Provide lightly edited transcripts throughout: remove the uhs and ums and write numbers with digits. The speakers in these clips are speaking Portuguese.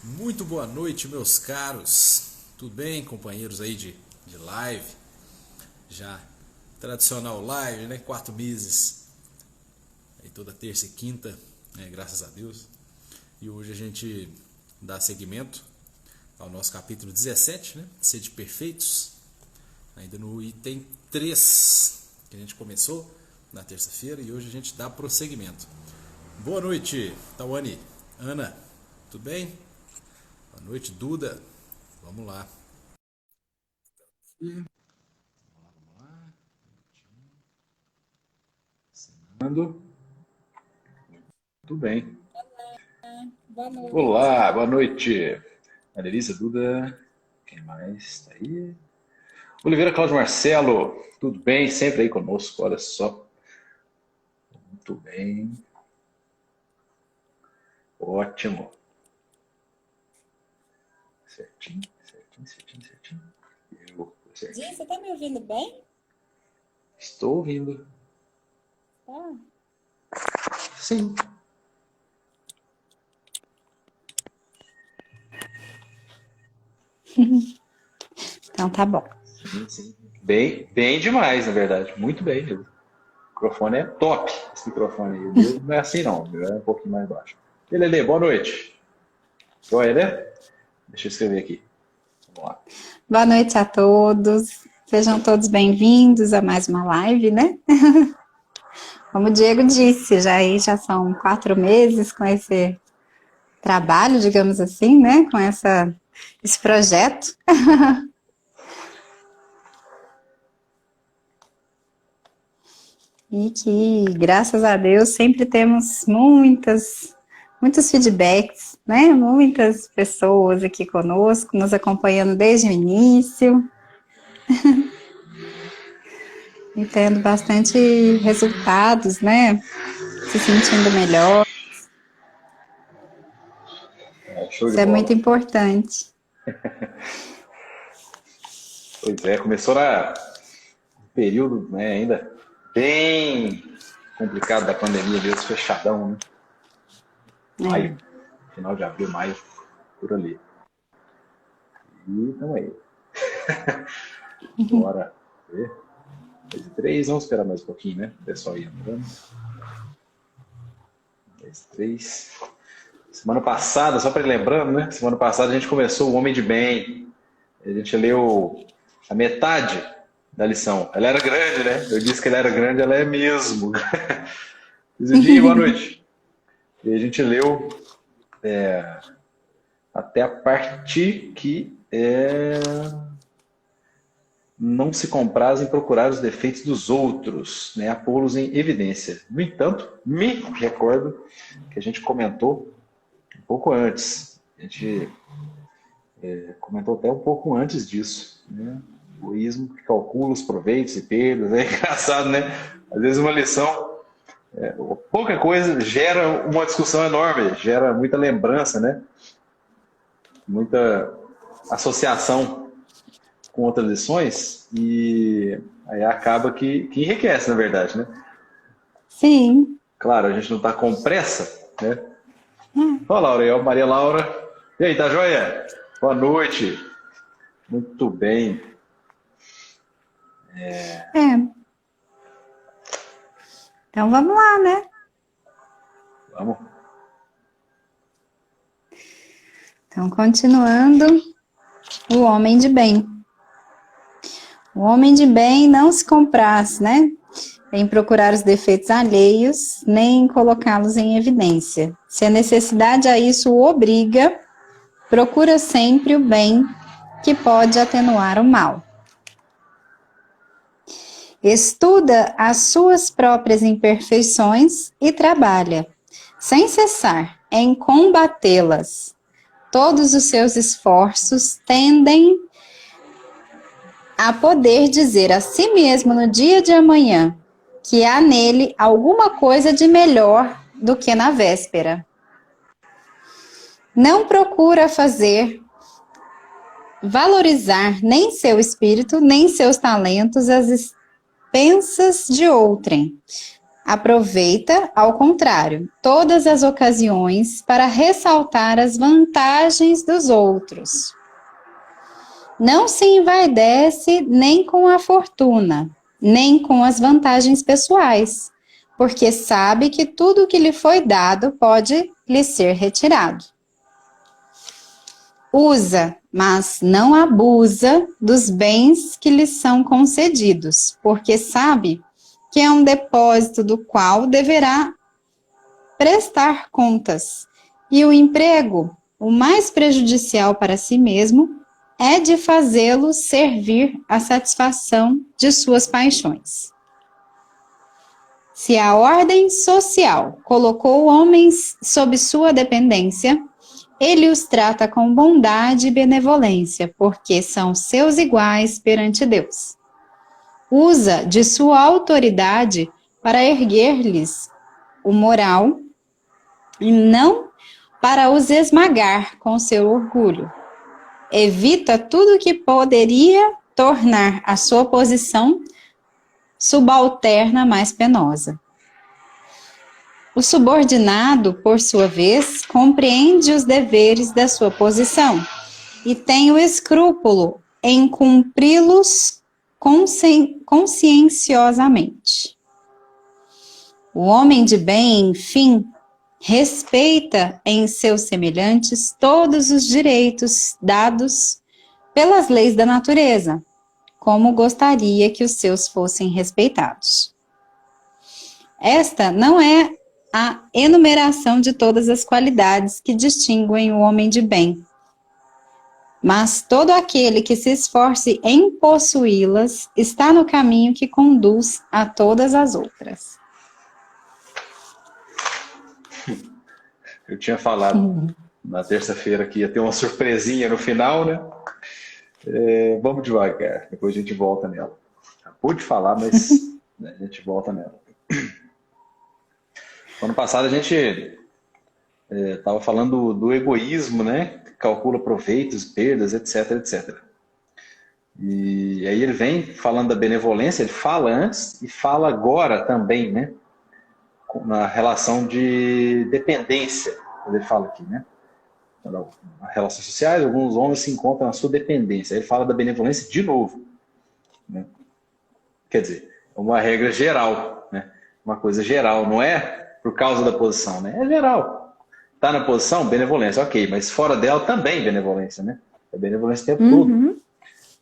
Muito boa noite, meus caros. Tudo bem, companheiros aí de live? Já tradicional live, né? 4 meses, aí toda terça e quinta, né? Graças a Deus. E hoje a gente dá seguimento ao nosso capítulo 17, né? Sede perfeitos. Ainda no item 3 que a gente começou na terça-feira e hoje a gente dá prosseguimento. Boa noite, Tawane, Ana, tudo bem? Boa noite, Duda. Vamos lá. Tudo bem. Boa noite. Olá, boa noite. Maria Duda, quem mais está aí? Oliveira Cláudio Marcelo, tudo bem? Sempre aí conosco, olha só. Muito bem. Ótimo. Certinho, certinho, certinho, certinho. Gi, Certinho. você tá me ouvindo bem? Estou ouvindo. Tá. Sim. Então tá bom. Sim, sim. Bem, bem demais, na verdade. Muito bem mesmo. O microfone é top, esse microfone aí. O meu não é assim não, o meu é um pouquinho mais baixo. E Lelê, boa noite. Oi, né? Deixa eu escrever aqui. Vamos lá. Boa noite a todos. Sejam todos bem-vindos a mais uma live, né? Como o Diego disse, já são 4 meses com esse trabalho, digamos assim, né? Com esse projeto. E que, graças a Deus, sempre temos muitos feedbacks, né? Muitas pessoas aqui conosco, nos acompanhando desde o início e tendo bastante resultados, né? Se sentindo melhor. Show de Isso é muito bola. importante. Pois é, começou no período, né, ainda bem complicado da pandemia, mesmo fechadão, né? Maio, É. final de abril, maio, por ali. E estamos aí. Bora ver. 2 e 3, vamos esperar mais um pouquinho, né? O pessoal aí entrando. 2 e 3. Semana passada, só para ir lembrando, né? Semana passada a gente começou o Homem de Bem. A gente leu a metade da lição. Ela era grande, né? Eu disse que ela era grande, ela é mesmo. Dia, boa noite. E a gente leu até a parte que não se compraz em procurar os defeitos dos outros, né, a pô-los em evidência. No entanto, me recordo que a gente comentou um pouco antes. A gente comentou até um pouco antes disso, né? O egoísmo que calcula os proveitos e perdas. É engraçado, né? Às vezes uma lição, pouca coisa, gera uma discussão enorme, gera muita lembrança, né? Muita associação com outras lições e aí acaba que enriquece, na verdade, né? Sim. Claro, a gente não está com pressa, né? Olá, Laura, eu, Maria Laura. E aí, tá joia? Boa noite. Muito bem. É. Então vamos lá, né? Vamos. Então, continuando, o homem de bem. O homem de bem não se compraz, né? Em procurar os defeitos alheios, nem em colocá-los em evidência. Se a necessidade a isso o obriga, procura sempre o bem que pode atenuar o mal. Estuda as suas próprias imperfeições e trabalha, sem cessar, em combatê-las. Todos os seus esforços tendem a poder dizer a si mesmo no dia de amanhã que há nele alguma coisa de melhor do que na véspera. Não procura valorizar nem seu espírito, nem seus talentos às expensas de outrem. Aproveita, ao contrário, todas as ocasiões para ressaltar as vantagens dos outros. Não se envaidece nem com a fortuna, nem com as vantagens pessoais, porque sabe que tudo que lhe foi dado pode lhe ser retirado. Usa, mas não abusa dos bens que lhe são concedidos, porque sabe que é um depósito do qual deverá prestar contas. E o emprego, o mais prejudicial para si mesmo, é de fazê-lo servir à satisfação de suas paixões. Se a ordem social colocou homens sob sua dependência, ele os trata com bondade e benevolência, porque são seus iguais perante Deus. Usa de sua autoridade para erguer-lhes o moral e não para os esmagar com seu orgulho. Evita tudo que poderia tornar a sua posição subalterna mais penosa. O subordinado, por sua vez, compreende os deveres da sua posição e tem o escrúpulo em cumpri-los conscienciosamente. O homem de bem, enfim, respeita em seus semelhantes todos os direitos dados pelas leis da natureza, como gostaria que os seus fossem respeitados. Esta não é a enumeração de todas as qualidades que distinguem o homem de bem, mas todo aquele que se esforce em possuí-las está no caminho que conduz a todas as outras. Eu tinha falado na terça-feira que ia ter uma surpresinha no final, né? Vamos devagar, depois a gente volta nela. Acabou de falar, mas a gente volta nela. Ano passado a gente estava falando do egoísmo, né? Que calcula proveitos, perdas, etc, etc. E aí ele vem falando da benevolência, ele fala antes e fala agora também, né? Na relação de dependência, ele fala aqui, né? Nas relações sociais, alguns homens se encontram na sua dependência. Ele fala da benevolência de novo, né? Quer dizer, é uma regra geral, né? Uma coisa geral, não é por causa da posição, né? É geral. Está na posição, benevolência, ok, mas fora dela também benevolência, né? É benevolência o tempo todo.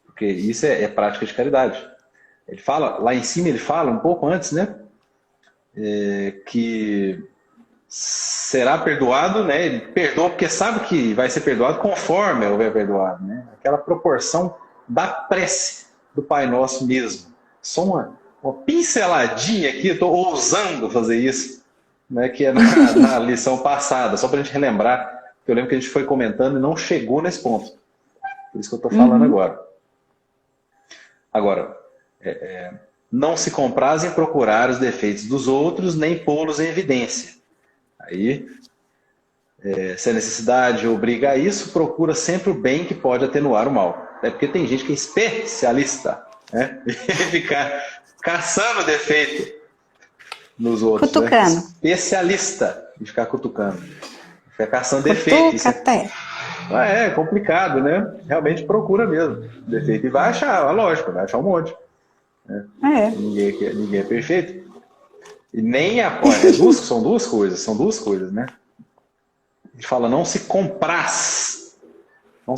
Porque isso é prática de caridade. Ele fala, lá em cima ele fala um pouco antes, né? Que será perdoado, né? Ele perdoa porque sabe que vai ser perdoado conforme houver perdoado, né? Aquela proporção da prece do Pai Nosso mesmo. Só uma pinceladinha aqui, eu estou ousando fazer isso, né? Que é na lição passada, só para a gente relembrar, que eu lembro que a gente foi comentando e não chegou nesse ponto. Por isso que eu estou falando agora. Agora, não se compraz em procurar os defeitos dos outros, nem pô-los em evidência. Aí, se a necessidade obriga a isso, procura sempre o bem que pode atenuar o mal. É porque tem gente que é especialista, né? E ficar caçando defeito nos outros. Cutucando. Né? Especialista em ficar cutucando. Ficar caçando defeito. Isso até. É complicado, né? Realmente procura mesmo defeito. E vai achar, lógico, vai achar um monte. Né? Ninguém é perfeito. E nem são duas coisas, né? Ele fala, não se compraz, não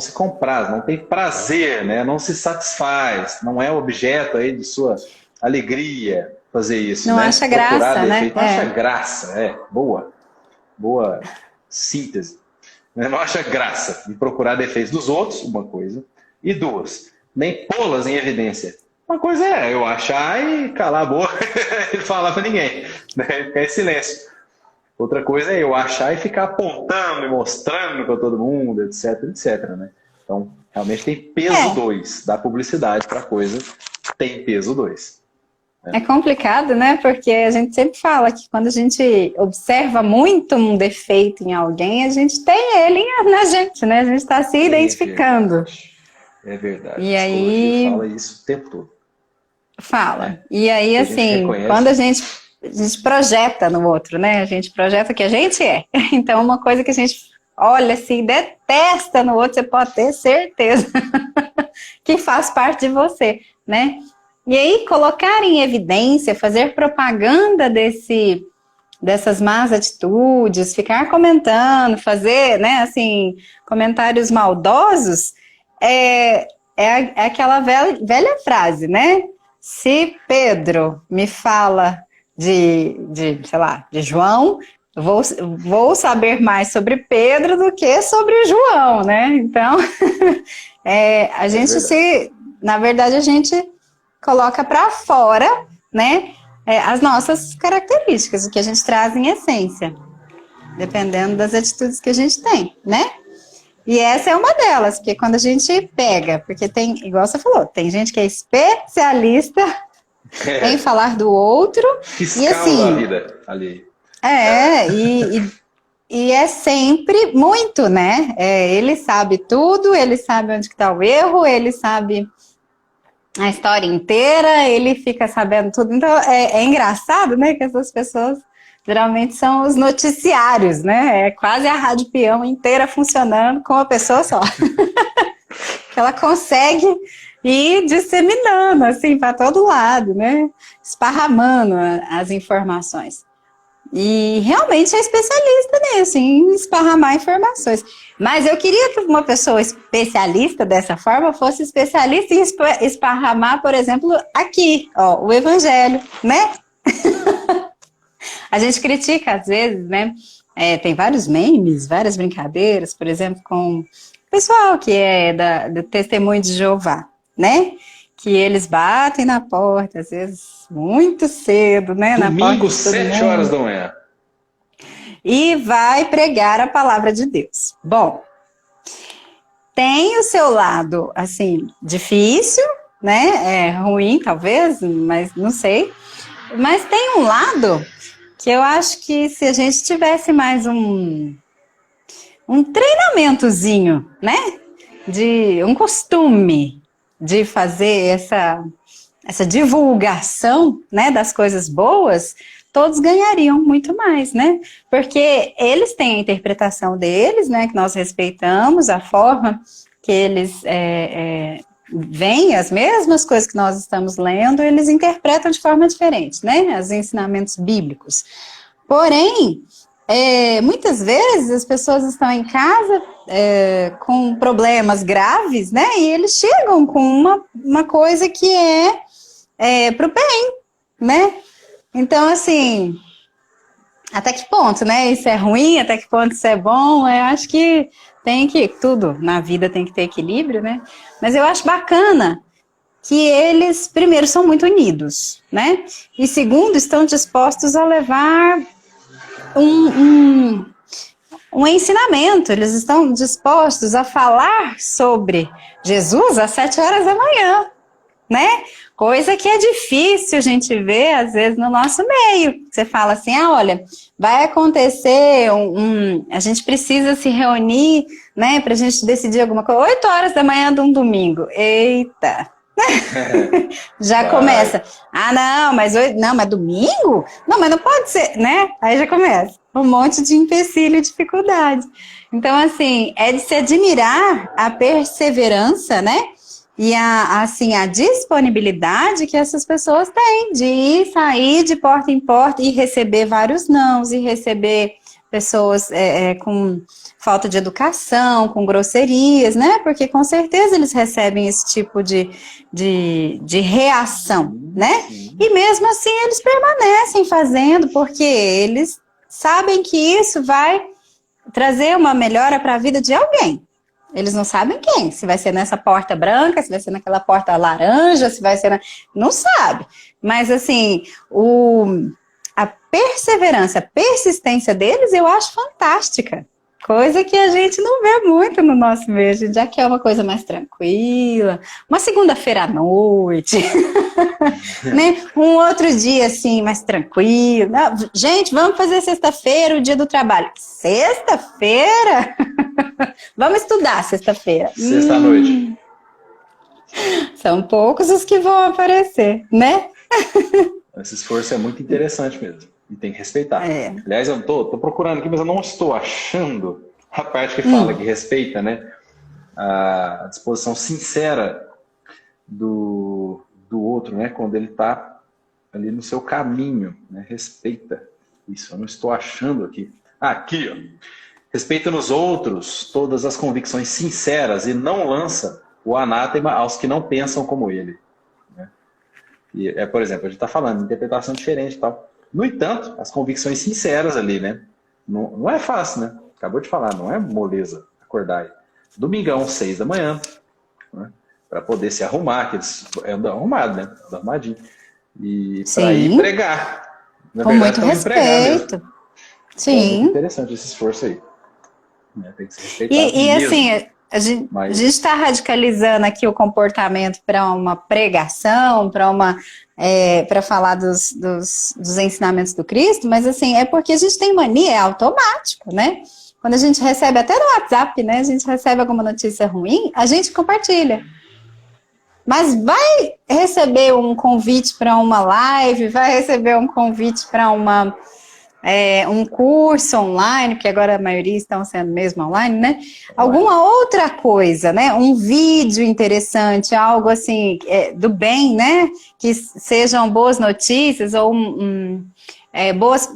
tem prazer, né? Não se satisfaz, não é objeto aí de sua alegria fazer isso. Não né? acha graça, né? Não acha graça, boa síntese. Não acha graça em procurar defeitos dos outros, uma coisa, e duas, nem pô-las em evidência. Uma coisa eu achar e calar a boca e falar para ninguém, né? Ficar em silêncio. Outra coisa é eu achar e ficar apontando e mostrando para todo mundo, etc, etc, né? Então, realmente tem peso 2. Da publicidade para a coisa, tem peso 2. É complicado, né? Porque a gente sempre fala que quando a gente observa muito um defeito em alguém, a gente tem ele na gente, né? A gente está se identificando. É verdade. E a aí fala isso o tempo todo. Fala. E aí, assim, reconhece. quando a gente projeta no outro, né? A gente projeta o que a gente é. Então, uma coisa que a gente olha assim, detesta no outro, você pode ter certeza que faz parte de você, né? E aí, colocar em evidência, fazer propaganda dessas más atitudes, ficar comentando, fazer, né, assim, comentários maldosos, é aquela velha frase, né? Se Pedro me fala sei lá, de João, vou saber mais sobre Pedro do que sobre João, né? Então, a gente na verdade, a gente coloca para fora, né, as nossas características, o que a gente traz em essência, dependendo das atitudes que a gente tem, né? E essa é uma delas, porque quando a gente pega, porque tem, igual você falou, tem gente que é especialista em falar do outro. Fiscal e assim, da vida ali. E é sempre muito, né? Ele sabe tudo, ele sabe onde está o erro, ele sabe a história inteira, ele fica sabendo tudo. Então, é engraçado, né, que essas pessoas geralmente são os noticiários, né? É quase a rádio peão inteira funcionando com uma pessoa só. Que ela consegue ir disseminando, assim, para todo lado, né? Esparramando as informações. E realmente é especialista nisso, em esparramar informações. Mas eu queria que uma pessoa especialista dessa forma fosse especialista em esparramar, por exemplo, aqui, ó, o Evangelho, né? A gente critica às vezes, né? Tem vários memes, várias brincadeiras, por exemplo, com o pessoal que é do Testemunho de Jeová, né? Que eles batem na porta, às vezes muito cedo, né? Domingo, 7 horas da manhã. E vai pregar a palavra de Deus. Bom, tem o seu lado, assim, difícil, né? Ruim, talvez, mas não sei. Mas tem um lado que eu acho que se a gente tivesse mais um treinamentozinho, né? De um costume de fazer essa divulgação, né, das coisas boas, todos ganhariam muito mais, né? Porque eles têm a interpretação deles, né, que nós respeitamos, a forma que eles veem as mesmas coisas que nós estamos lendo, eles interpretam de forma diferente, né? Os ensinamentos bíblicos. Porém, muitas vezes as pessoas estão em casa com problemas graves, né? E eles chegam com uma coisa que para o bem, né? Então, assim, até que ponto, né? Isso é ruim, até que ponto isso é bom? Eu acho que tudo na vida tem que ter equilíbrio, né? Mas eu acho bacana que eles, primeiro, são muito unidos, né? E segundo, estão dispostos a levar um ensinamento, eles estão dispostos a falar sobre Jesus às 7 horas da manhã, né? Coisa que é difícil a gente ver, às vezes, no nosso meio. Você fala assim, olha, vai acontecer a gente precisa se reunir, né, pra gente decidir alguma coisa, 8 horas da manhã de um domingo. Eita! Já começa. Não, mas domingo? Não, mas não pode ser, né? Aí já começa um monte de empecilho e dificuldade. Então, assim, é de se admirar a perseverança, né? E a disponibilidade que essas pessoas têm de sair de porta em porta e receber vários nãos, e receber pessoas com falta de educação, com grosserias, né? Porque com certeza eles recebem esse tipo de reação, né? E mesmo assim eles permanecem fazendo, porque eles sabem que isso vai trazer uma melhora para a vida de alguém. Eles não sabem quem, se vai ser nessa porta branca, se vai ser naquela porta laranja, se vai ser não sabe. Mas assim, a perseverança, a persistência deles eu acho fantástica. Coisa que a gente não vê muito no nosso meio. A gente já quer uma coisa mais tranquila, uma segunda-feira à noite, né? Um outro dia assim, mais tranquilo. Não, gente, vamos fazer sexta-feira, o dia do trabalho. Sexta-feira? Vamos estudar sexta-feira. Sexta-noite. São poucos os que vão aparecer, né? Esse esforço é muito interessante mesmo. E tem que respeitar. É. Aliás, eu tô procurando aqui, mas eu não estou achando a parte que fala que respeita, né? A disposição sincera do outro, né? Quando ele está ali no seu caminho, né? Respeita isso. Eu não estou achando aqui. Aqui, ó. Respeita nos outros todas as convicções sinceras e não lança o anátema aos que não pensam como ele. Né? E, por exemplo, a gente está falando de interpretação diferente e tal. No entanto, as convicções sinceras ali, né? Não é fácil, né? Acabou de falar, não é moleza acordar aí. Domingão, 6 da manhã, né? Para poder se arrumar, que eles andam arrumados, né? Andam arrumadinho. E para ir pregar. Na Com verdade, muito respeito. Sim. É muito interessante esse esforço aí. Né? Tem que ser respeitado E mesmo. assim, a gente está radicalizando aqui o comportamento para uma pregação, para falar dos ensinamentos do Cristo, mas assim, é porque a gente tem mania, é automático, né? Quando a gente recebe, até no WhatsApp, né? A gente recebe alguma notícia ruim, a gente compartilha. Mas vai receber um convite para uma live, vai receber um convite para um curso online, porque agora a maioria estão sendo mesmo online, né? Alguma outra coisa, né? Um vídeo interessante, algo assim, do bem, né? Que sejam boas notícias ou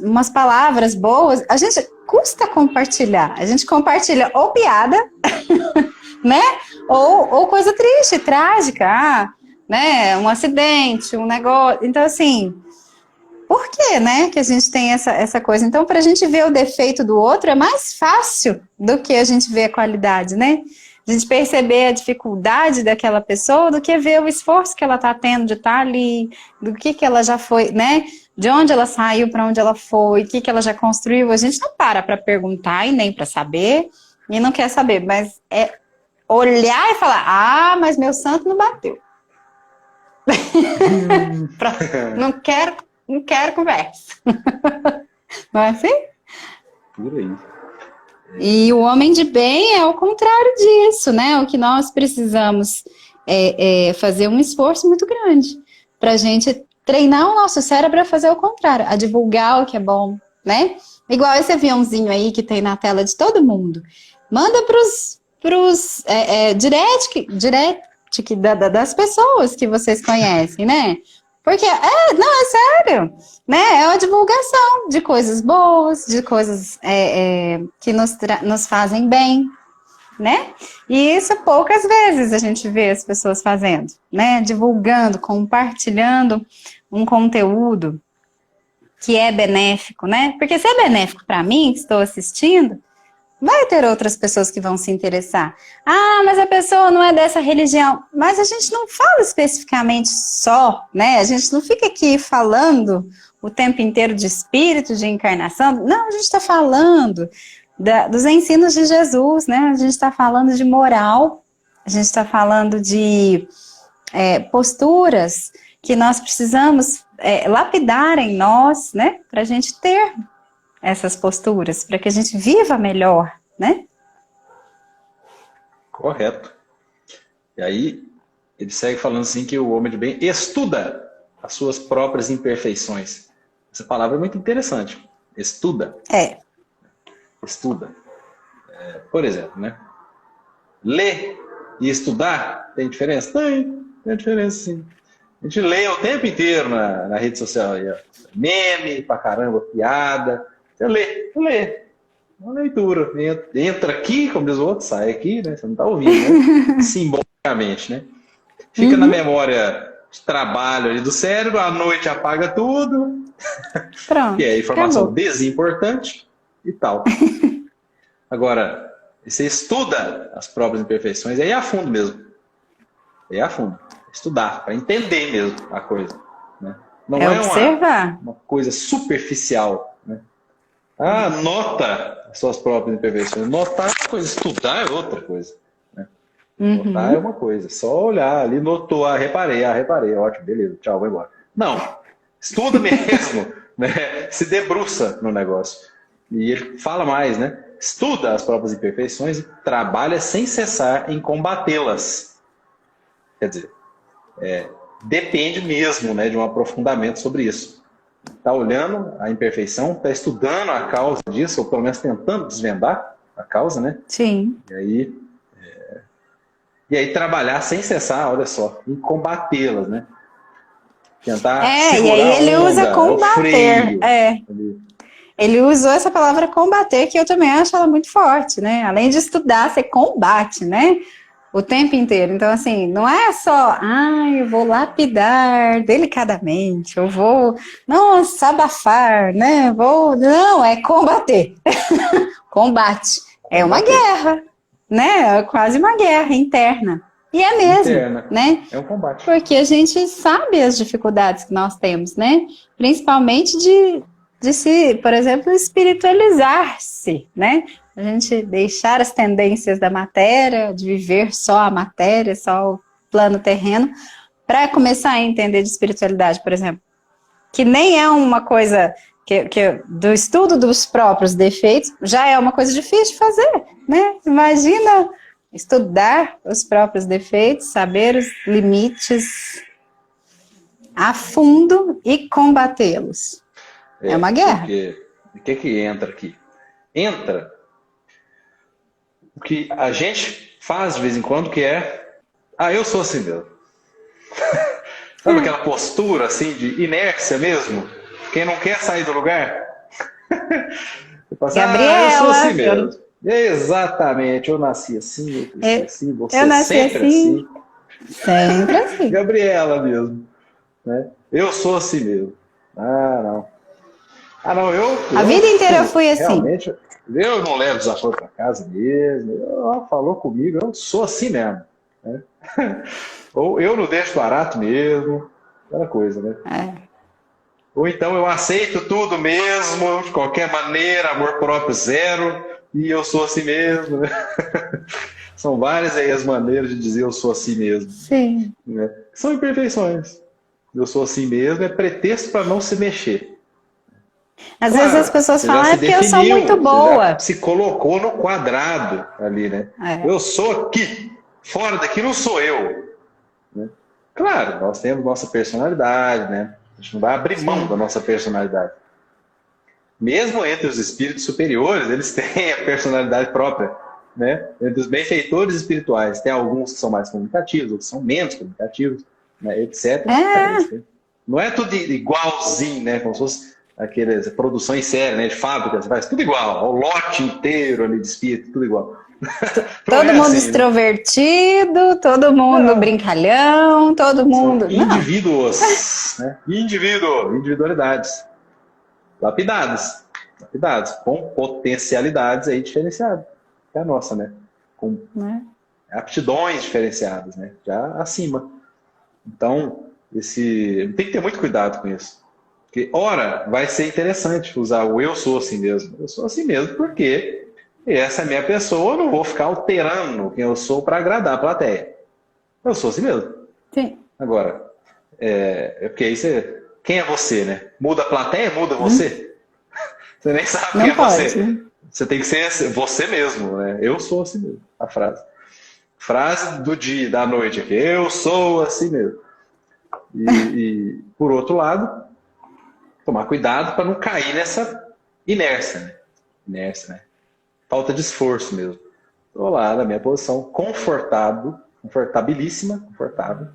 umas palavras boas. A gente custa compartilhar. A gente compartilha ou piada, né? Ou coisa triste, trágica, né? Um acidente, um negócio. Então, assim, por que, né, que a gente tem essa coisa? Então, para a gente ver o defeito do outro é mais fácil do que a gente ver a qualidade, né? A gente perceber a dificuldade daquela pessoa do que ver o esforço que ela está tendo de estar ali, do que ela já foi, né? De onde ela saiu, para onde ela foi, o que ela já construiu. A gente não para perguntar e nem para saber, e não quer saber, mas é olhar e falar, mas meu santo não bateu. Não quero conversa. Não é assim? Por aí. E o homem de bem é o contrário disso, né? O que nós precisamos é fazer um esforço muito grande para a gente treinar o nosso cérebro a fazer o contrário, a divulgar o que é bom, né? Igual esse aviãozinho aí que tem na tela de todo mundo. Manda pros direct das pessoas que vocês conhecem, né? Porque, não, é sério, né? É uma divulgação de coisas boas, de coisas que nos fazem bem, né? E isso poucas vezes a gente vê as pessoas fazendo, né? Divulgando, compartilhando um conteúdo que é benéfico, né? Porque se é benéfico para mim, que estou assistindo, vai ter outras pessoas que vão se interessar. Mas a pessoa não é dessa religião. Mas a gente não fala especificamente só, né? A gente não fica aqui falando o tempo inteiro de espírito, de encarnação. Não, a gente está falando dos ensinos de Jesus, né? A gente está falando de moral, a gente está falando de posturas que nós precisamos lapidar em nós, né? Para a gente ter essas posturas, para que a gente viva melhor, né? Correto. E aí, ele segue falando assim que o homem de bem estuda as suas próprias imperfeições. Essa palavra é muito interessante. Estuda. Estuda. Por exemplo, né? Ler e estudar tem diferença? Tem diferença, sim. A gente lê o tempo inteiro na rede social. Meme pra caramba, piada. Você lê. Uma leitura. Entra aqui, como diz o outro, sai aqui, né? Você não está ouvindo, né? Simbolicamente, né? Fica na memória de trabalho ali do cérebro, à noite apaga tudo. Pronto. E é informação acabou. desimportante e tal. Agora, você estuda as próprias imperfeições, aí é a fundo mesmo. É a fundo. Estudar, para entender mesmo a coisa. Né? Não é observar. Uma coisa superficial, né? Nota as suas próprias imperfeições. Notar é uma coisa, estudar é outra coisa. Né? Notar é uma coisa. Só olhar ali, notou, reparei, ótimo, beleza, tchau, vou embora. Não, estuda mesmo, né? Se debruça no negócio. E ele fala mais, né? Estuda as próprias imperfeições e trabalha sem cessar em combatê-las. Quer dizer, depende mesmo, né, de um aprofundamento sobre isso. Está olhando a imperfeição, está estudando a causa disso, ou pelo menos tentando desvendar a causa, né? Sim. E aí trabalhar sem cessar, olha só, em combatê-las, né? Tentar E segurar aí ele a onda, usa combater. Ele usou essa palavra combater, que eu também acho ela muito forte, né? Além de estudar, você combate, né? O tempo inteiro. Então, assim, não é só, eu vou lapidar delicadamente, eu vou, nossa, abafar, né? Não, é combater. Combate. É uma guerra, né? É quase uma guerra interna. E é mesmo, interna, né? É um combate. Porque a gente sabe as dificuldades que nós temos, né? Principalmente de se, por exemplo, espiritualizar-se, né? A gente deixar as tendências da matéria, de viver só a matéria, só o plano terreno, para começar a entender de espiritualidade, por exemplo. Que nem é uma coisa que do estudo dos próprios defeitos já é uma coisa difícil de fazer, né? Imagina estudar os próprios defeitos, saber os limites a fundo e combatê-los. É uma guerra. Porque, o que entra aqui? Entra o que a gente faz de vez em quando, que é, eu sou assim mesmo. Sabe aquela postura assim de inércia mesmo? Quem não quer sair do lugar? Gabriela, eu sou assim mesmo. Exatamente, eu nasci assim, eu cresci assim, você nasci sempre assim. Sempre assim. Gabriela mesmo. Né? Eu sou assim mesmo. Não, a vida inteira eu fui assim. Realmente, eu não levo desaforo para casa mesmo. Falou comigo, eu sou assim mesmo. Né? Ou eu não deixo barato mesmo. Aquela coisa, né? Ou então eu aceito tudo mesmo, de qualquer maneira, amor próprio zero, e eu sou assim mesmo. Né? São várias aí as maneiras de dizer eu sou assim mesmo. Sim. Né? São imperfeições. Eu sou assim mesmo é pretexto para não se mexer. Às vezes as pessoas falam, é porque eu sou muito boa. Já se colocou no quadrado ali, né? Eu sou aqui, fora daqui não sou eu. Né? Claro, nós temos nossa personalidade, né? A gente não vai abrir mão da nossa personalidade. Mesmo entre os espíritos superiores, eles têm a personalidade própria. Né? Entre os benfeitores espirituais, tem alguns que são mais comunicativos, outros são menos comunicativos, né? etc. Não é tudo igualzinho, né? Como se fosse aquelas produções sérias, né? De fábrica, você faz tudo igual, o lote inteiro ali de espírito, tudo igual. Todo mundo extrovertido, né? Todo mundo brincalhão, todo mundo... São indivíduos, né? Individualidades. Lapidadas, com potencialidades aí diferenciadas. É a nossa, né? Com aptidões diferenciadas, né? Já acima. Então, tem que ter muito cuidado com isso. Porque, ora, vai ser interessante usar o eu sou assim mesmo. Eu sou assim mesmo porque essa é a minha pessoa, eu não vou ficar alterando quem eu sou para agradar a plateia. Eu sou assim mesmo. Sim. Agora, porque aí quem é você, né? Muda a plateia, muda você? Você nem sabe quem é você. Né? Você tem que ser você mesmo, né? Eu sou assim mesmo, a frase. Frase do dia, da noite aqui. Eu sou assim mesmo. E por outro lado, tomar cuidado para não cair nessa inércia, né? Né? Falta de esforço mesmo. Estou lá na minha posição, confortabilíssima, confortável.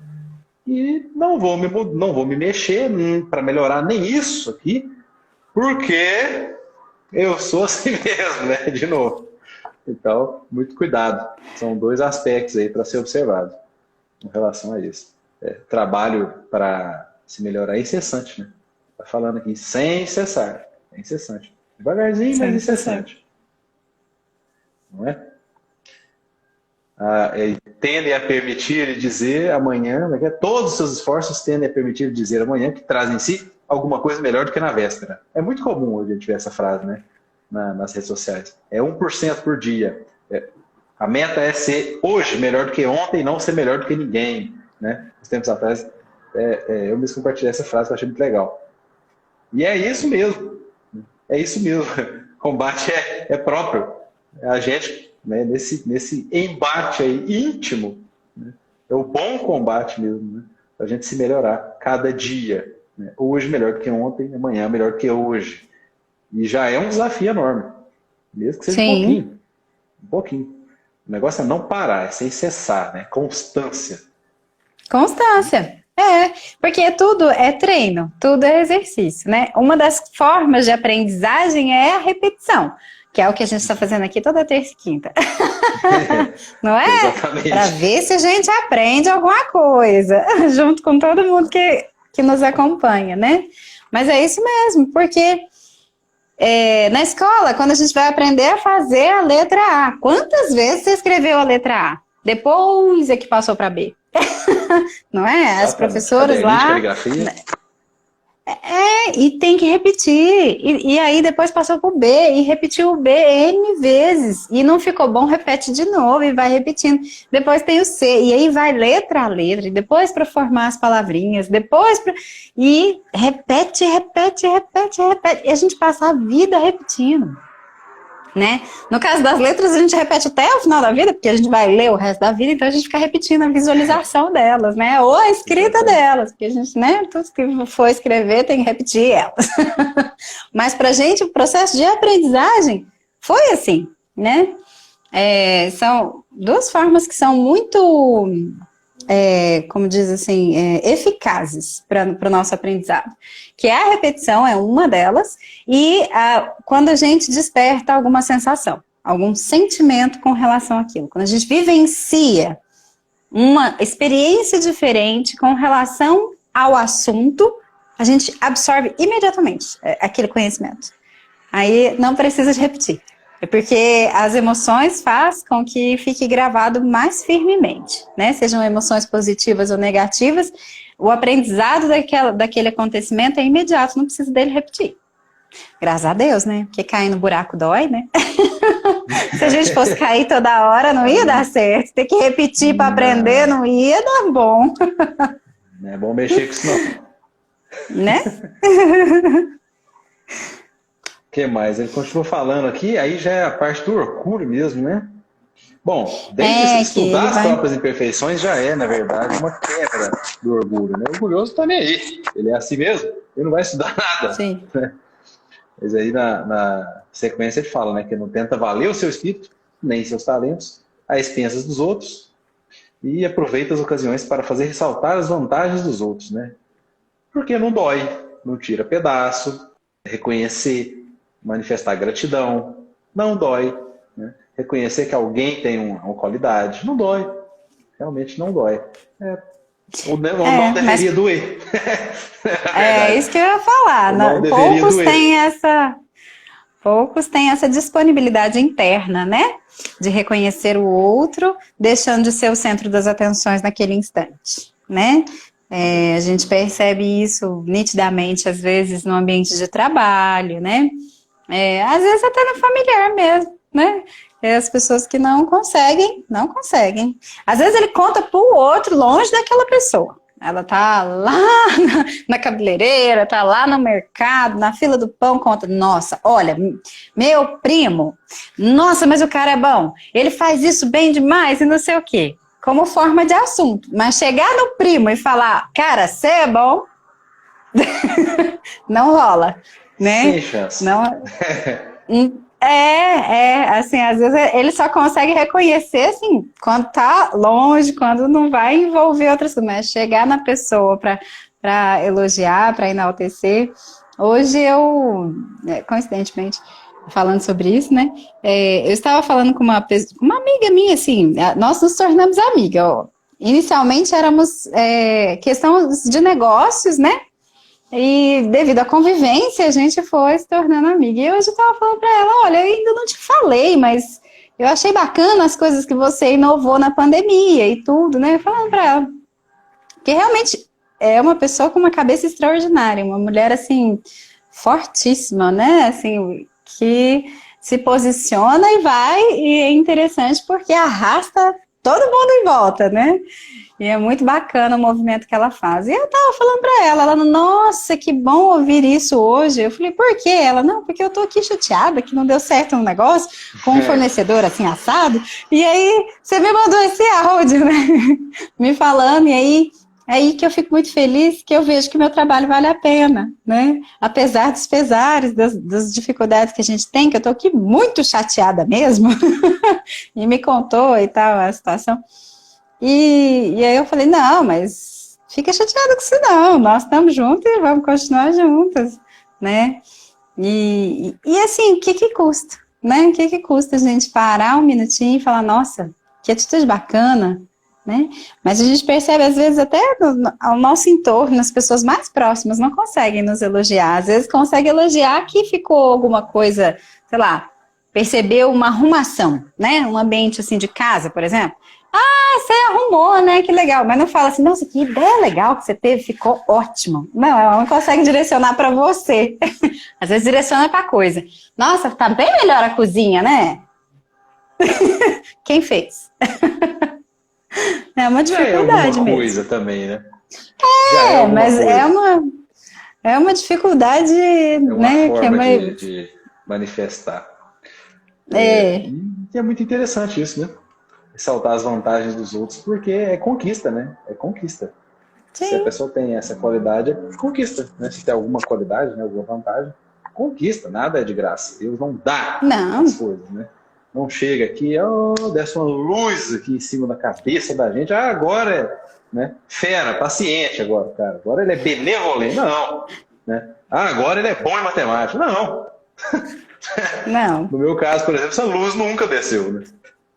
E não vou me mexer para melhorar nem isso aqui, porque eu sou assim mesmo, né? De novo. Então, muito cuidado. São dois aspectos aí para ser observado em relação a isso. Trabalho para se melhorar é incessante, né? Está falando aqui, sem cessar. É incessante. Devagarzinho, mas incessante. Não é? Tendem a permitir e dizer amanhã, todos os seus esforços tendem a permitir dizer amanhã que trazem em si alguma coisa melhor do que na véspera. É muito comum a gente ver essa frase, né? Nas redes sociais. É 1% por dia. A meta é ser hoje melhor do que ontem e não ser melhor do que ninguém. Né? Uns tempos atrás, eu mesmo compartilhei essa frase que eu achei muito legal. E é isso mesmo. É isso mesmo. Combate é próprio. A gente, né, nesse embate aí íntimo, né, é o bom combate mesmo. Né? para a gente se melhorar cada dia, né? Hoje melhor que ontem, amanhã melhor que hoje. E já é um desafio enorme, mesmo que seja um Sim. pouquinho. Um pouquinho. O negócio é não parar, é sem cessar, né? Constância. Constância. Porque tudo é treino, tudo é exercício, né? Uma das formas de aprendizagem é a repetição, que é o que a gente está fazendo aqui toda terça e quinta. Não é? Exatamente. Para ver se a gente aprende alguma coisa, junto com todo mundo que nos acompanha, né? Mas é isso mesmo, porque na escola, quando a gente vai aprender a fazer a letra A, quantas vezes você escreveu a letra A? Depois é que passou para B. Não é? As professoras lá... Caligrafia. E tem que repetir. E aí depois passou pro B e repetiu o B N vezes. E não ficou bom, repete de novo e vai repetindo. Depois tem o C. E aí vai letra a letra. E depois para formar as palavrinhas. E repete. E a gente passa a vida repetindo. Né? No caso das letras, a gente repete até o final da vida, porque a gente vai ler o resto da vida, então a gente fica repetindo a visualização delas, né? Ou a escrita delas, porque a gente, né, tudo que for escrever tem que repetir elas. Mas pra gente, o processo de aprendizagem foi assim, né? São duas formas que são muito, como diz assim, eficazes para o nosso aprendizado. Que a repetição é uma delas, e quando a gente desperta alguma sensação, algum sentimento com relação àquilo. Quando a gente vivencia uma experiência diferente com relação ao assunto, a gente absorve imediatamente aquele conhecimento. Aí não precisa de repetir. É porque as emoções fazem com que fique gravado mais firmemente, né? Sejam emoções positivas ou negativas, o aprendizado daquele acontecimento é imediato, não precisa dele repetir. Graças a Deus, né? Porque cair no buraco dói, né? Se a gente fosse cair toda hora, não ia dar certo. Ter que repetir para aprender, não ia dar bom. Não é bom mexer com isso, não. Né? O que mais? Ele continua falando aqui, aí já é a parte do orgulho mesmo, né? Bom, desde estudar as próprias imperfeições já é, na verdade, uma quebra do orgulho, né? O orgulhoso tá nem aí. Ele é assim mesmo, ele não vai estudar nada. Sim. Né? Mas aí na sequência ele fala, né? Que não tenta valer o seu espírito, nem seus talentos, a expensas dos outros, e aproveita as ocasiões para fazer ressaltar as vantagens dos outros, né? Porque não dói, não tira pedaço, reconhecer, manifestar gratidão, não dói, né? Reconhecer que alguém tem uma qualidade, não dói, realmente não dói. Ou não deveria doer. Isso que eu ia falar. Poucos têm essa disponibilidade interna, né? De reconhecer o outro, deixando de ser o centro das atenções naquele instante, né? A gente percebe isso nitidamente, às vezes, no ambiente de trabalho, né? Às vezes até no familiar mesmo, né? As pessoas que não conseguem. Às vezes ele conta para o outro, longe daquela pessoa. Ela tá lá na cabeleireira, tá lá no mercado, na fila do pão, conta, nossa, olha, meu primo, nossa, mas o cara é bom, ele faz isso bem demais e não sei o quê. Como forma de assunto. Mas chegar no primo e falar, cara, você é bom, não rola, né? Sem chance. Não... assim, às vezes ele só consegue reconhecer, assim, quando tá longe, quando não vai envolver outras coisas, mas chegar na pessoa para elogiar, para enaltecer. Hoje eu, coincidentemente, falando sobre isso, né, eu estava falando com uma amiga minha, assim, nós nos tornamos amigas, ó. Inicialmente éramos questão de negócios, né? E devido à convivência, a gente foi se tornando amiga. E hoje eu estava falando para ela, olha, eu ainda não te falei, mas eu achei bacana as coisas que você inovou na pandemia e tudo, né? Falando para ela. Que realmente é uma pessoa com uma cabeça extraordinária, uma mulher, assim, fortíssima, né? Assim, que se posiciona e vai, e é interessante porque arrasta todo mundo em volta, né? E é muito bacana o movimento que ela faz. E eu tava falando pra ela, nossa, que bom ouvir isso hoje. Eu falei, por quê? Ela, não, porque eu tô aqui chateada, que não deu certo um negócio com um fornecedor assim, assado. E aí, você me mandou esse áudio, né? Me falando, e aí, É aí que eu fico muito feliz, que eu vejo que meu trabalho vale a pena, né? Apesar dos pesares, das dificuldades que a gente tem, que eu tô aqui muito chateada mesmo, e me contou e tal a situação. E aí eu falei, não, mas fica chateada com isso não, nós estamos juntos e vamos continuar juntas, né? E assim, o que que custa, né? O que que custa a gente parar um minutinho e falar, nossa, que atitude bacana, né? Mas a gente percebe, às vezes, até ao nosso entorno, as pessoas mais próximas não conseguem nos elogiar. Às vezes conseguem elogiar que ficou alguma coisa, sei lá, percebeu uma arrumação, né? Um ambiente assim de casa, por exemplo. Ah, você arrumou, né? Que legal. Mas não fala assim, nossa, que ideia legal que você teve, ficou ótimo. Não, ela não consegue direcionar para você. Às vezes direciona para coisa. Nossa, tá bem melhor a cozinha, né? Quem fez? É uma dificuldade alguma mesmo. coisa também, né? Mas coisa. é uma dificuldade, Uma né? forma Que é uma... de manifestar. É, E é muito interessante isso, né? Ressaltar as vantagens dos outros, porque é conquista, né? É conquista. Se a sim. pessoa tem essa qualidade, é conquista, né? Se tem alguma qualidade, né? Alguma vantagem, conquista. Nada é de graça. Deus não dá Não, as coisas, né? Não chega aqui, desce uma luz aqui em cima da cabeça da gente. Ah, agora é, né? Fera, paciente agora, cara. Agora ele é benevolente. Não, né? Ah, agora ele é bom em matemática. Não. não, No meu caso, por exemplo, essa luz nunca desceu, né?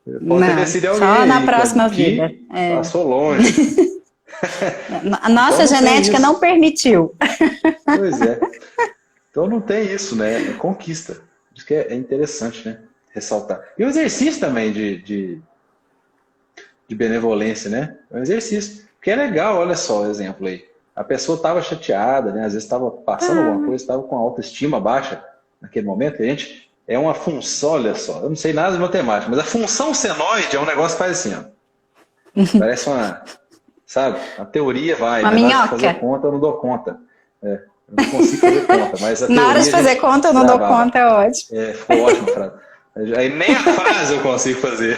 Pode ter não. descido alguém Só na aí, próxima que vida. É. passou longe. A nossa Então não tem genética isso. não permitiu. Pois é. Então não tem isso, né? É conquista. Isso que é interessante, né? Ressaltar. E o exercício também de benevolência, né? É um exercício. Porque é legal, olha só o exemplo aí. A pessoa estava chateada, né? Às vezes estava passando alguma coisa, estava com a autoestima baixa naquele momento. E a gente é uma função, olha só, eu não sei nada de matemática, mas a função senoide é um negócio que faz assim, ó. Parece uma, sabe? A teoria vai, Uma na hora de minhoca. fazer conta eu não dou conta. Eu não consigo fazer conta, mas a teoria Na hora de fazer conta, eu não dou conta, é ótimo. Ficou ótima a frase. Aí nem a frase eu consigo fazer.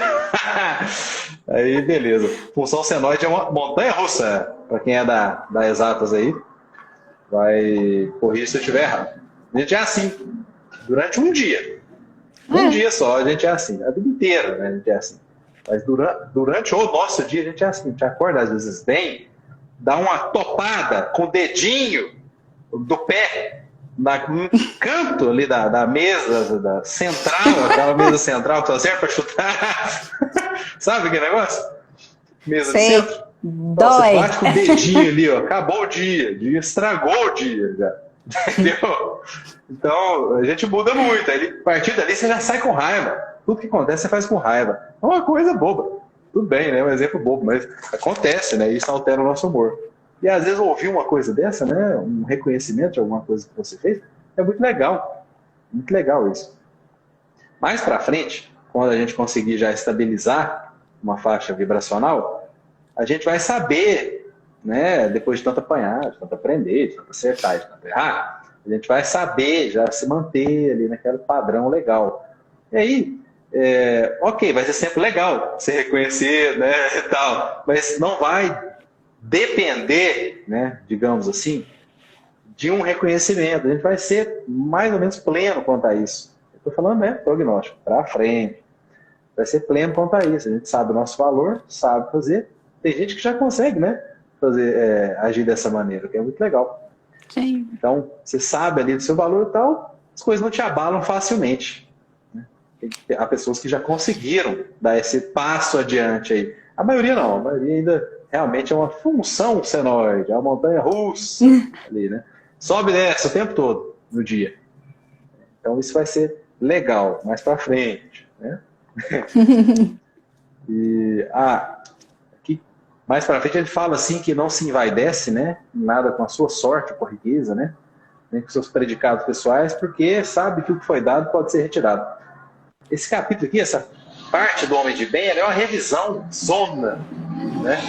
Aí, beleza. Função senoide é uma montanha-russa. Para quem é da exatas aí, vai corrigir se eu estiver errado. A gente é assim, durante um dia. Um dia só, a gente é assim. A vida inteira, né? A gente é assim. Mas durante o nosso dia, a gente é assim. A gente acorda, às vezes, bem, dá uma topada com o dedinho do pé no canto ali da mesa da central, aquela mesa central que só serve para chutar. Sabe que negócio? Mesa de centro. Então, você bate com o dedinho ali, ó, acabou o dia estragou o dia já. Entendeu? Então, a gente muda muito. Aí, a partir dali, você já sai com raiva. Tudo que acontece, você faz com raiva. É uma coisa boba. Tudo bem, né? Um exemplo bobo, mas acontece, né? Isso altera o nosso humor. E às vezes ouvir uma coisa dessa, né? Um reconhecimento de alguma coisa que você fez, é muito legal. Muito legal isso. Mais pra frente, quando a gente conseguir já estabilizar uma faixa vibracional, a gente vai saber, né? Depois de tanto apanhar, de tanto aprender, de tanto acertar, de tanto errar, a gente vai saber já se manter ali naquele padrão legal. E aí, ok, vai ser sempre legal se reconhecer, né? E tal, mas não vai depender, né, digamos assim, de um reconhecimento. A gente vai ser mais ou menos pleno quanto a isso. Eu estou falando, né, prognóstico, para frente. Vai ser pleno quanto a isso. A gente sabe o nosso valor, sabe fazer. Tem gente que já consegue, né, fazer, agir dessa maneira, que é muito legal. Sim. Então, você sabe ali do seu valor e tal, as coisas não te abalam facilmente. Né? Há pessoas que já conseguiram dar esse passo adiante aí. A maioria não, a maioria ainda realmente é uma função senoide, é uma montanha russa ali, né? Sobe e desce o tempo todo no dia. Então isso vai ser legal mais para frente, né? E aqui mais para frente ele fala assim que não se envaidece, né? Nada com a sua sorte, com a riqueza, né? Nem com seus predicados pessoais, porque sabe que o que foi dado pode ser retirado. Esse capítulo aqui, essa parte do homem de bem, é uma revisão zona, né?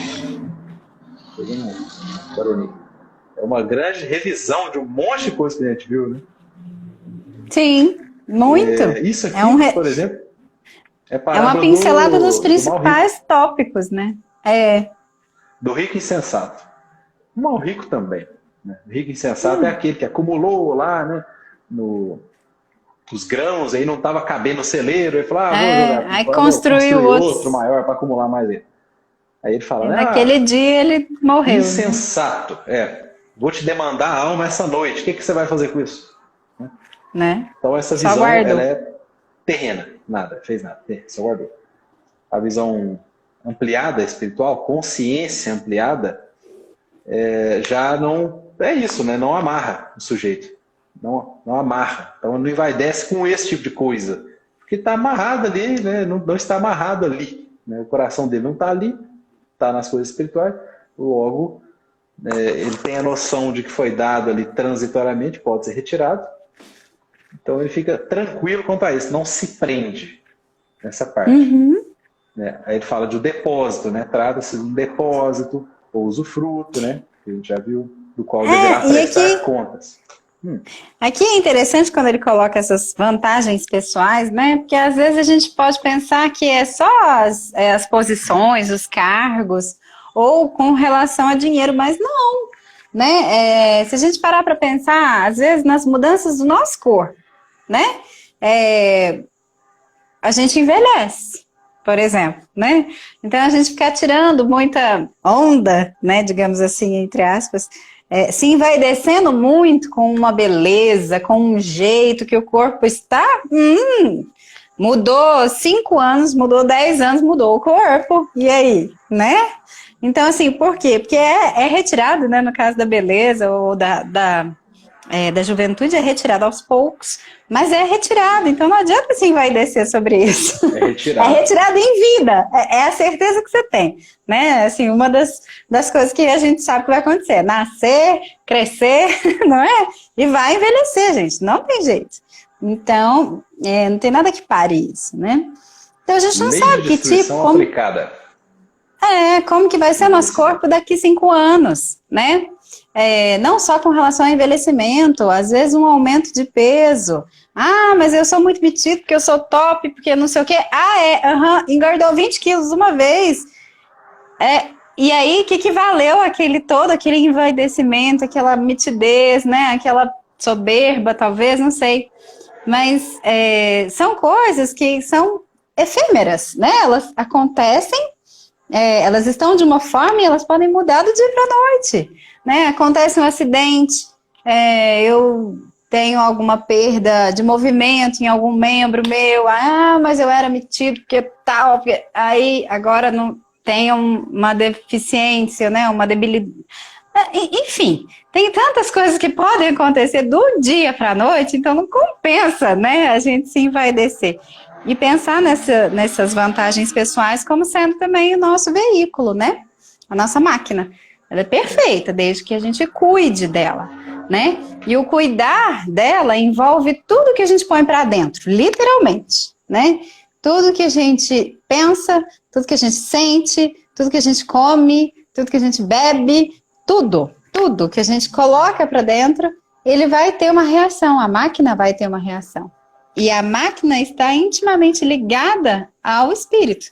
É uma grande revisão de um monte de coisa que a gente viu, né? Sim, muito. Isso aqui, por exemplo, é uma pincelada dos principais tópicos, né? Do rico insensato. Mal rico também. Né? O rico insensato é aquele que acumulou lá, né, os grãos, aí não estava cabendo no celeiro, ele falou, vou jogar Aí fora, vou construiu construir outro outros. maior para acumular mais ele. Aí ele E fala, naquele dia ele morreu. insensato, vou te demandar a alma essa noite, o que você vai fazer com isso? Né? Então essa Só visão, guardou. ela é terrena, fez nada, só guardou. A visão ampliada, espiritual, consciência ampliada, já não, é isso, né? Não amarra o sujeito, não amarra, então não envaidece com esse tipo de coisa, porque está amarrado ali, né? Não está amarrado ali, né? O coração dele não está ali, está nas coisas espirituais, logo ele tem a noção de que foi dado ali transitoriamente, pode ser retirado, então ele fica tranquilo quanto a isso, não se prende nessa parte. Né? Aí ele fala de um depósito, né? Trata-se de um depósito ou usufruto, né? Que a gente já viu, do qual deverá prestar contas. Aqui é interessante quando ele coloca essas vantagens pessoais, né? Porque às vezes a gente pode pensar que é só as posições, os cargos, ou com relação a dinheiro, mas não, né? Se a gente parar para pensar, às vezes, nas mudanças do nosso corpo, né? A gente envelhece, por exemplo, né? Então a gente fica tirando muita onda, né? Digamos assim, entre aspas, se envaidecendo muito com uma beleza, com um jeito que o corpo está. Mudou 5 anos, mudou 10 anos, mudou o corpo. E aí, né? Então, assim, por quê? Porque é retirado, né? No caso da beleza ou da juventude, é retirado aos poucos, mas é retirado. Então não adianta se envaidecer sobre isso. É retirado. É retirado em vida. É a certeza que você tem, né? Assim, uma das coisas que a gente sabe que vai acontecer: nascer, crescer, não é? E vai envelhecer, gente. Não tem jeito. Então, não tem nada que pare isso, né? Então a gente não sabe que tipo. Como que vai ser nosso corpo daqui 5 anos, né? Não só com relação ao envelhecimento, às vezes um aumento de peso. Mas eu sou muito metido porque eu sou top, porque não sei o quê. Engordou 20 quilos de uma vez. E aí, o que valeu aquele envaidecimento, aquela mitidez, né? Aquela soberba, talvez, não sei. Mas são coisas que são efêmeras, né? Elas acontecem, elas estão de uma forma e elas podem mudar do dia para a noite. Né? Acontece um acidente, eu tenho alguma perda de movimento em algum membro meu, mas eu era metido porque tal, porque aí agora não tenho uma deficiência, né? Uma debilidade. Enfim, tem tantas coisas que podem acontecer do dia para a noite, então não compensa, né? A gente se envaidecer. E pensar nessas vantagens pessoais como sendo também o nosso veículo, né? A nossa máquina. Ela é perfeita, desde que a gente cuide dela, né? E o cuidar dela envolve tudo que a gente põe para dentro, literalmente, né? Tudo que a gente pensa, tudo que a gente sente, tudo que a gente come, tudo que a gente bebe, tudo que a gente coloca para dentro, ele vai ter uma reação, a máquina vai ter uma reação. E a máquina está intimamente ligada ao espírito.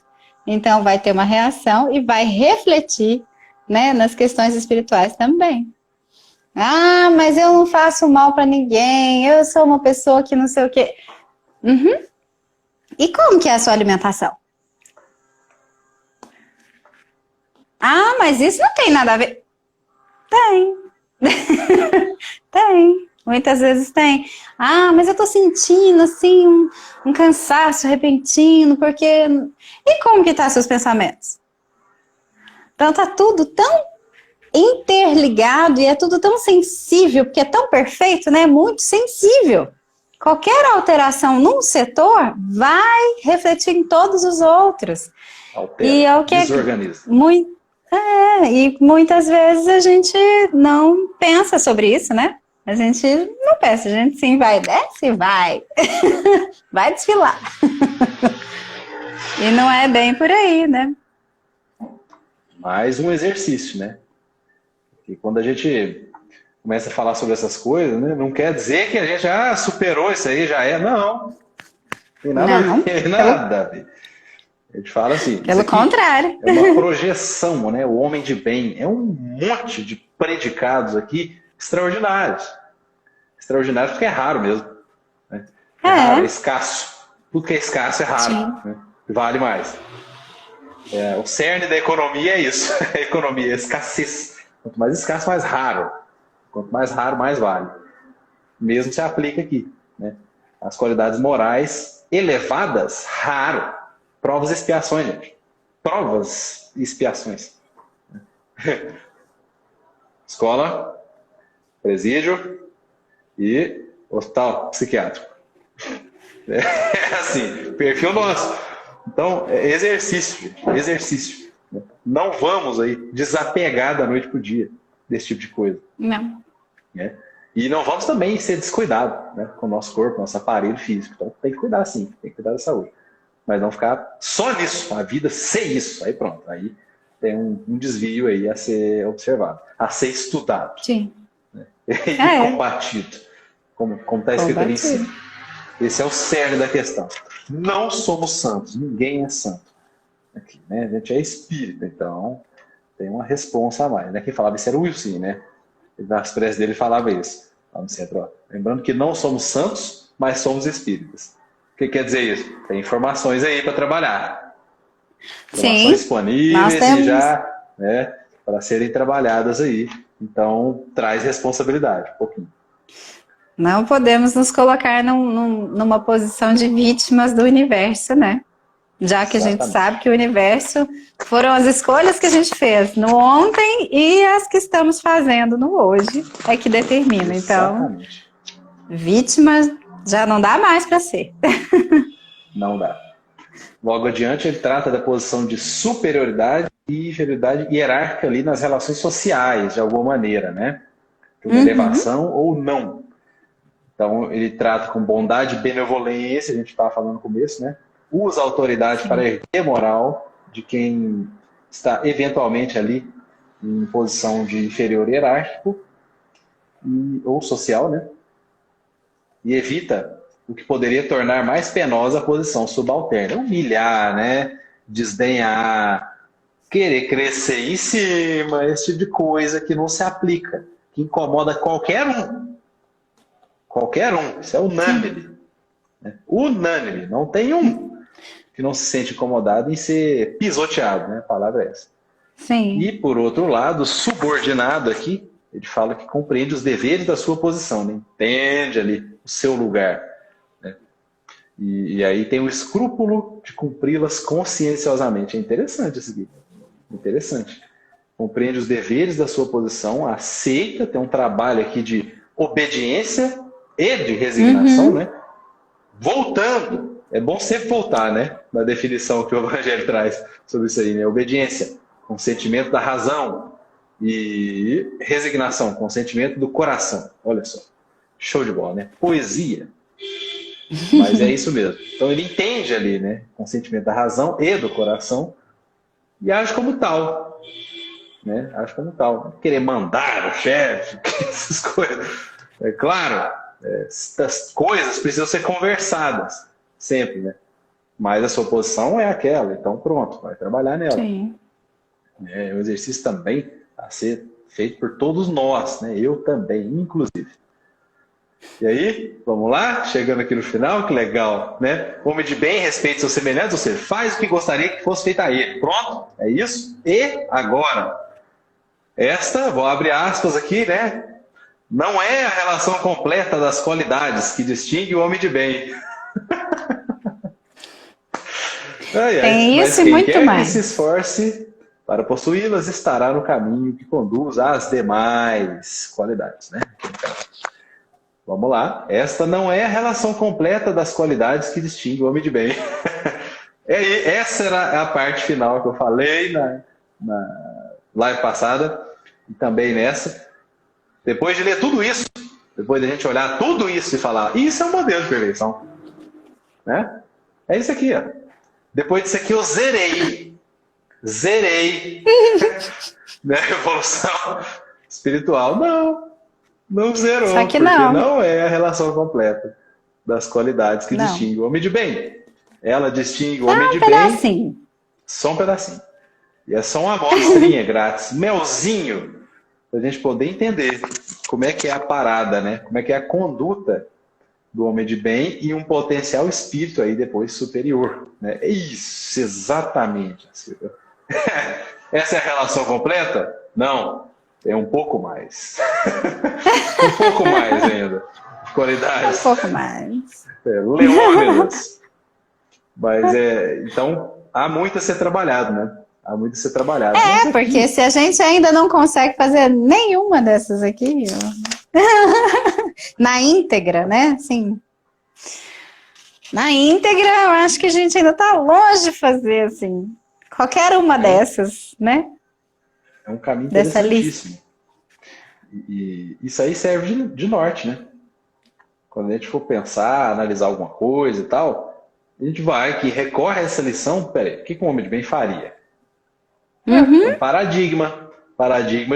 Então, vai ter uma reação e vai refletir, né, nas questões espirituais também. Mas eu não faço mal para ninguém, eu sou uma pessoa que não sei o quê. E como que é a sua alimentação? Mas isso não tem nada a ver. Tem. Tem. Muitas vezes tem. Mas eu tô sentindo, assim, um cansaço repentino, porque... E como que tá seus pensamentos? Então tá tudo tão interligado e é tudo tão sensível, porque é tão perfeito, né? Muito sensível. Qualquer alteração num setor vai refletir em todos os outros. Altera, e é o que desorganiza. E muitas vezes a gente não pensa sobre isso, né? A gente não pensa, a gente sim vai, desce e vai. Vai desfilar. E não é bem por aí, né? Mais um exercício, né? E quando a gente começa a falar sobre essas coisas, né, não quer dizer que a gente superou isso aí, já é. Não. Tem nada a ver, nada a ver. A gente fala assim. Pelo contrário. É uma projeção, né? O homem de bem. É um monte de predicados aqui extraordinários. Extraordinários porque é raro mesmo. Né? É raro, é escasso. Tudo que é escasso é raro. Né? Vale mais. O cerne da economia é isso. A economia é escassez. Quanto mais escasso, mais raro. Quanto mais raro, mais vale. Mesmo se aplica aqui. Né? As qualidades morais elevadas, raro. Provas e expiações, gente. Provas e expiações. Escola, presídio e hospital psiquiátrico. É assim, perfil nosso. Então, exercício, gente. Exercício. Não vamos aí desapegar da noite pro dia desse tipo de coisa. Não. Né? E não vamos também ser descuidados, né, com o nosso corpo, nosso aparelho físico. Então tem que cuidar sim, tem que cuidar da saúde. Mas não ficar só nisso, a vida sem isso. Aí pronto, aí tem um desvio aí a ser observado, a ser estudado. Sim. Né? E combatido, como está escrito ali em cima. Esse é o cerne da questão. Não somos santos, ninguém é santo. Aqui, né? A gente é espírita, então tem uma responsa a mais. Né? Quem falava isso era o Wilson, né? Nas preces dele falava isso. Lá no centro, ó. Lembrando que não somos santos, mas somos espíritas. O que quer dizer isso? Tem informações aí para trabalhar. Informações disponíveis e já, né, para serem trabalhadas aí. Então, traz responsabilidade, um pouquinho. Não podemos nos colocar numa posição de vítimas do universo, né? Já que a gente sabe que o universo foram as escolhas que a gente fez no ontem e as que estamos fazendo no hoje é que determina. Então, vítima já não dá mais para ser. Não dá. Logo adiante, ele trata da posição de superioridade e inferioridade hierárquica ali nas relações sociais, de alguma maneira, né? De uma elevação ou não. Então, ele trata com bondade e benevolência, a gente estava falando no começo, né? Usa a autoridade para erguer a moral de quem está eventualmente ali em posição de inferior hierárquico ou social, né? E evita o que poderia tornar mais penosa a posição subalterna. Humilhar, né? Desdenhar, querer crescer em cima, esse tipo de coisa que não se aplica, que incomoda qualquer um. Qualquer um. Isso é unânime. Né? Unânime. Não tem um que não se sente incomodado em ser pisoteado, né? A palavra é essa. Sim. E, por outro lado, subordinado aqui, ele fala que compreende os deveres da sua posição, né? Entende ali o seu lugar. Né? E aí tem o escrúpulo de cumpri-las conscienciosamente. É interessante isso aqui. Interessante. Compreende os deveres da sua posição, aceita, tem um trabalho aqui de obediência e de resignação, né? Voltando. É bom sempre voltar, né? Na definição que o Evangelho traz sobre isso aí, né? Obediência, consentimento da razão e resignação, consentimento do coração. Olha só, show de bola, né? Poesia. Mas é isso mesmo. Então ele entende ali, né? Consentimento da razão e do coração e age como tal, né? Age como tal. Não querer mandar o chefe, essas coisas. É claro, essas coisas precisam ser conversadas. Sempre, né? Mas a sua posição é aquela, então pronto, vai trabalhar nela. Sim. É um exercício também a ser feito por todos nós, né? Eu também, inclusive. E aí, vamos lá? Chegando aqui no final, que legal, né? Homem de bem, respeite seus semelhantes, ou seja, faz o que gostaria que fosse feito a ele. Pronto? É isso? E agora? Vou abrir aspas aqui, né? Não é a relação completa das qualidades que distingue o homem de bem. Tem isso e muito mais. Quem se esforce para possuí-las estará no caminho que conduz às demais qualidades, né? Vamos lá. Esta não é a relação completa das qualidades que distingue o homem de bem. Essa era a parte final que eu falei na live passada e também nessa. Depois de ler tudo isso, depois de a gente olhar tudo isso e falar, isso é um modelo de perfeição. Né? É isso aqui, ó. Depois disso aqui eu zerei. Né? Evolução espiritual. Não zerou, só que porque não é a relação completa das qualidades que distinguem o homem de bem. Ela distingue o Só homem um de bem, pedacinho. só um pedacinho. E é só uma amostrinha grátis, melzinho, para a gente poder entender como é que é a parada, né? Como é que é a conduta do homem de bem e um potencial espírito aí depois superior. Né? É isso, exatamente. Essa é a relação completa? Não, é um pouco mais. Um pouco mais ainda. Qualidades. Um pouco mais. Leônidas. Mas então há muito a ser trabalhado, né? Há muito a ser trabalhado. É, porque se a gente ainda não consegue fazer nenhuma dessas aqui, na íntegra, né? Assim, na íntegra, eu acho que a gente ainda está longe de fazer, assim, qualquer uma dessas, né? É um caminho Dessa interessantíssimo. E isso aí serve de norte, né? Quando a gente for pensar, analisar alguma coisa e tal, a gente vai que recorre a essa lição, peraí, o que um homem de bem faria? É um paradigma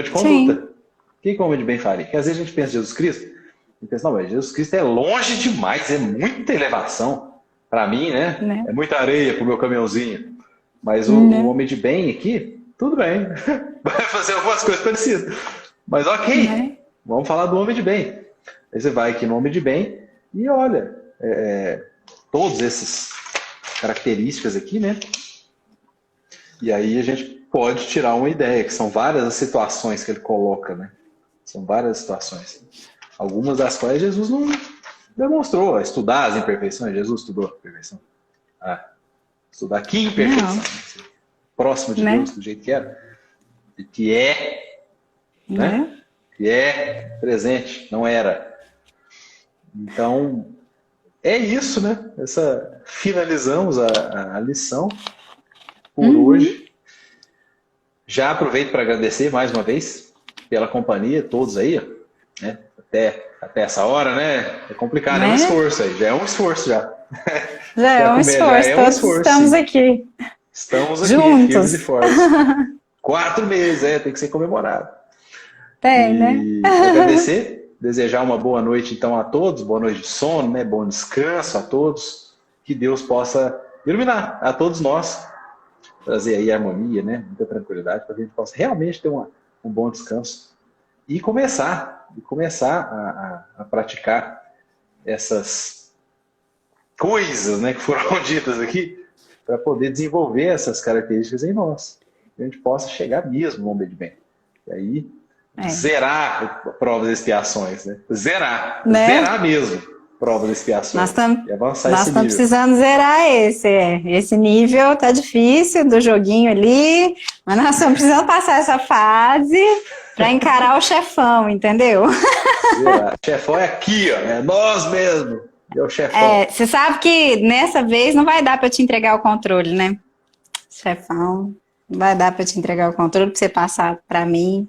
de conduta. Sim. O que um homem de bem faria? Porque às vezes a gente pensa em Jesus Cristo, e pensa, não, mas Jesus Cristo é longe demais, é muita elevação. Para mim, né? É muita areia pro meu caminhãozinho. Mas o homem de bem aqui, tudo bem. Vai fazer algumas coisas parecidas. Mas ok, vamos falar do homem de bem. Aí você vai aqui no homem de bem e olha, todas essas características aqui, né? E aí a gente pode tirar uma ideia, que são várias as situações que ele coloca, né? São várias situações. Algumas das quais Jesus não demonstrou. Estudar as imperfeições, Jesus estudou a perfeição. Estudar que imperfeição. Próximo de Deus, do jeito que era. E que né? Que é presente, não era. Então, é isso, né? Finalizamos a lição por hoje. Já aproveito para agradecer mais uma vez pela companhia, todos aí, né? Até essa hora, né? É complicado, é um esforço aí, já é um esforço já. Já é um esforço, todos estamos aqui. Estamos aqui, juntos. firmes e fortes. 4 meses, tem que ser comemorado. Né? Agradecer, desejar uma boa noite então a todos, boa noite de sono, né? Bom descanso a todos, que Deus possa iluminar a todos nós, trazer aí harmonia, né? Muita tranquilidade, para que a gente possa realmente ter um bom descanso e começar a praticar essas coisas, né, que foram ditas aqui, para poder desenvolver essas características em nós, que a gente possa chegar mesmo no homem de bem. E aí zerar provas e expiações, né? Zerar mesmo provas e expiações. Nós estamos precisando zerar esse nível, tá difícil do joguinho ali, mas nós estamos precisando passar essa fase para encarar o chefão, entendeu? Zerar. Chefão é aqui, ó, é nós mesmo. É o chefão. Você sabe que nessa vez não vai dar para te entregar o controle, né? Chefão. Não vai dar para te entregar o controle para você passar para mim.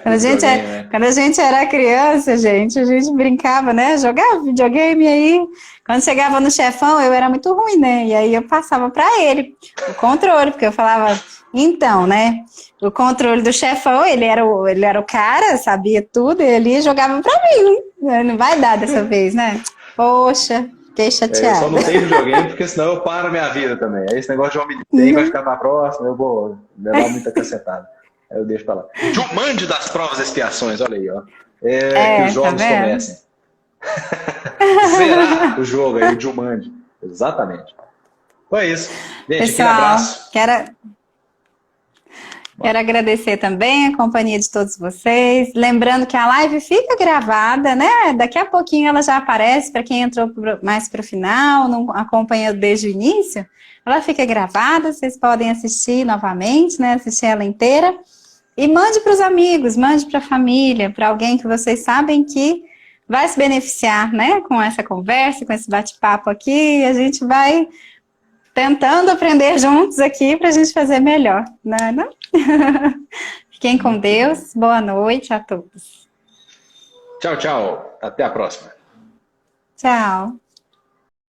Quando a gente era criança, gente, a gente brincava, né? Jogava videogame aí. Quando chegava no chefão, eu era muito ruim, né? E aí eu passava para ele o controle, porque eu falava, então, né? O controle do chefão, ele era o cara, sabia tudo, e ele jogava para mim. Não vai dar dessa vez, né? Poxa. Fiquei chateada. Eu só não tenho videogame porque senão eu paro a minha vida também. Aí esse negócio de homem tem vai ficar pra próxima, eu vou levar muita cacetada. Aí eu deixo pra lá. Jumanji das provas e expiações, olha aí, ó. Que os jogos comecem. Zerar o jogo aí, o Jumanji. Exatamente. Então é isso. Gente, pessoal, aquele abraço. Quero agradecer também a companhia de todos vocês. Lembrando que a live fica gravada, né? Daqui a pouquinho ela já aparece para quem entrou mais para o final, não acompanhou desde o início. Ela fica gravada, vocês podem assistir novamente, né? Assistir ela inteira. E mande para os amigos, mande para a família, para alguém que vocês sabem que vai se beneficiar, né? Com essa conversa, com esse bate-papo aqui. A gente vai tentando aprender juntos aqui para a gente fazer melhor, né? Fiquem com Deus. Boa noite a todos. Tchau, tchau. Até a próxima. Tchau.